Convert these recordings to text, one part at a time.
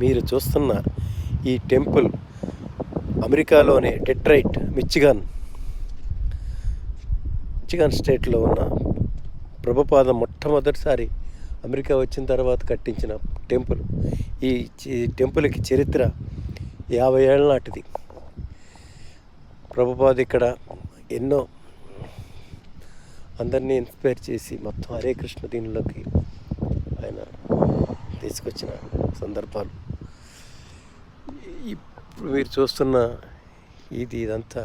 మీరు చూస్తున్న ఈ టెంపుల్ అమెరికాలోని డెట్రాయిట్ మిచిగాన్ స్టేట్లో ఉన్న ప్రభుపాద మొట్టమొదటిసారి అమెరికా వచ్చిన తర్వాత కట్టించిన టెంపుల్. ఈ టెంపుల్కి చరిత్ర 50 ఏళ్ళ నాటిది. ప్రభుపాద ఇక్కడ ఎన్నో అందరినీ ఇన్స్పైర్ చేసి మొత్తం హరే కృష్ణ దీనిలోకి ఆయన తీసుకొచ్చిన సందర్భాలు. ఇప్పుడు మీరు చూస్తున్న ఇదంతా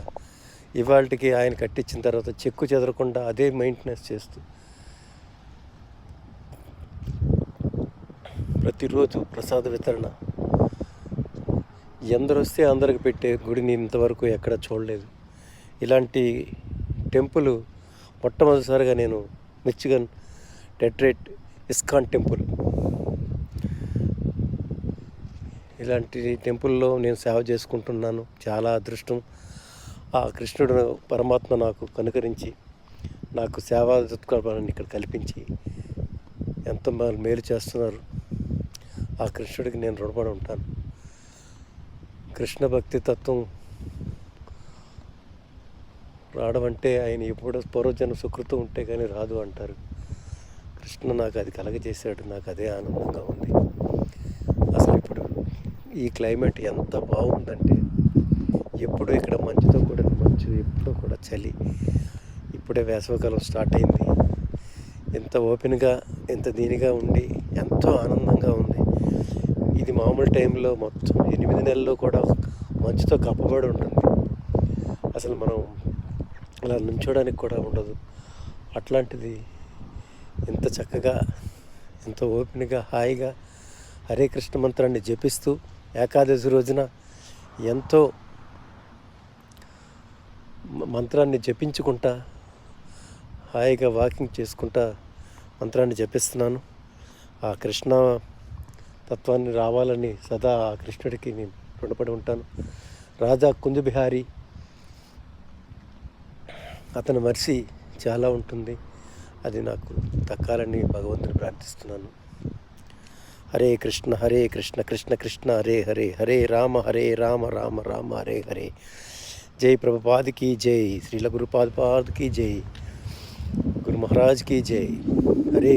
ఇవాళకి ఆయన కట్టించిన తర్వాత చెక్కు చెదరకుండా అదే మెయింటెనెన్స్ చేస్తూ ప్రతిరోజు ప్రసాద వితరణ, ఎందరు వస్తే అందరికి పెట్టే గుడిని ఇంతవరకు ఎక్కడ చూడలేదు. ఇలాంటి టెంపుల్ మొట్టమొదటిసారిగా నేను మిచిగాన్ డెట్రాయిట్ ఇస్కాన్ టెంపుల్, ఇలాంటి టెంపుల్లో నేను సేవ చేసుకుంటున్నాను. చాలా అదృష్టం. ఆ కృష్ణుడు పరమాత్మ నాకు కనుకరించి నాకు సేవా సత్కారాన్ని ఇక్కడ కల్పించి ఎంతో మేలు చేస్తున్నారు. ఆ కృష్ణుడికి నేను రుణపడి ఉంటాను. కృష్ణ భక్తి తత్వం రావడం అంటే ఆయన ఎప్పుడో పూర్వజన్మ సుకృతం ఉంటే కానీ రాదు అంటారు. కృష్ణ నాకు అది కలగజేశాడు. నాకు అదే ఆనందంగా ఉంది. అసలు ఇప్పుడు ఈ క్లైమేట్ ఎంత బాగుందంటే, ఎప్పుడు ఇక్కడ మంచుతో కూడిన మంచు, ఎప్పుడూ కూడా చలి. ఇప్పుడే వేసవికాలం స్టార్ట్ అయింది. ఎంత ఓపెన్గా ఎంత దీనిగా ఉండి ఎంతో ఆనందంగా ఉంది. ఇది మామూలు టైంలో మొత్తం 8 నెలల్లో కూడా మంచుతో కప్పబడి ఉంటుంది. అసలు మనం అలా నుంచోడానికి కూడా ఉండదు. అట్లాంటిది ఎంత చక్కగా ఎంత ఓపెన్గా హాయిగా హరే కృష్ణ మంత్రాన్ని జపిస్తూ ఏకాదశి రోజున ఎంతో మంత్రాన్ని జపించుకుంటా హాయిగా వాకింగ్ చేసుకుంటా మంత్రాన్ని జపిస్తున్నాను. ఆ కృష్ణ తత్వాన్ని రావాలని సదా ఆ కృష్ణుడికి నేను రుణపడి ఉంటాను. రాజా కుంజ బిహారీ అతని మర్సి చాలా ఉంటుంది. అది నాకు దక్కాలని భగవంతుని ప్రార్థిస్తున్నాను. హరే కృష్ణ కృష్ణ కృష్ణ హరే హరే, హరే రామ రామ రామ హరే హరే. జై ప్రభుపాద్ की జై, శ్రీల గురుపాద్ की జై, గురు మహారాజ్ की జై. హరే